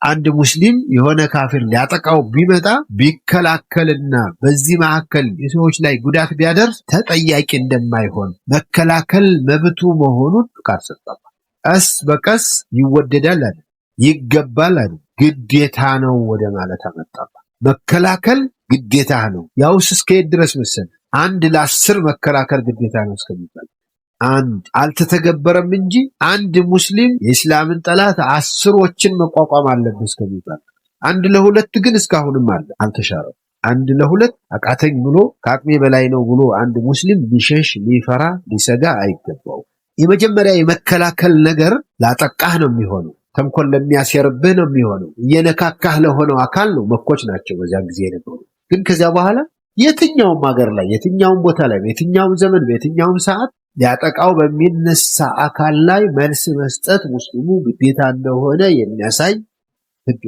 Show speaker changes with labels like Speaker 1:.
Speaker 1: አንድ ሙስሊም የሆነ ካፊር ሊያጠቃው ቢመጣ ቢከላከልና በዚህ መካከል የሰዎች ላይ ጉዳት ቢያደርስ ተጠያቂ እንደማይሆን መከላከል መብቱ መሆኑን ፍቃድ ሰጠው። ቀስ በቀስ ይወደዳል አይደል? ይገባል አይደል? ግዴታ ነው ወደ ማለት አመጣባ። መከላከል ግዴታ ነው። ያውስ እስከየት ድረስ መሰለ? 1 ለ10 መከላከል ግዴታ ነው እስከሚባል አንድ አልተተገበረም እንጂ አንድ ሙስሊም የእስላምን ጠላት 10ዎችን መቋቋም አለበት እስከሚባል 1 ለ2 ግን እስካሁንም አለ አልተሻረም። 1 ለ2 አቃተኝ ብሎ ከአቅሜ በላይ ነው ብሎ አንድ ሙስሊም ሊሸሽ ሊፈራ ሊሰጋ አይገባው። የመጀመሪያ የመከላከል ነገር ላጠቃህ ነው የሚሆነው። ተንኮል ለሚያሴርብህ ነው የሚሆነው። እየነካካህ ለሆነው አካል ነው። መኮች ናቸው በዚያ ጊዜ የነበሩ። ግን ከዚያ በኋላ የትኛውም ሀገር ላይ የትኛውም ቦታ ላይ በየትኛውም ዘመን በየትኛውም ሰዓት ሊያጠቃው በሚነሳ አካል ላይ መልስ መስጠት ሙስሊሙ ግዴታ እንደሆነ የሚያሳይ ህግ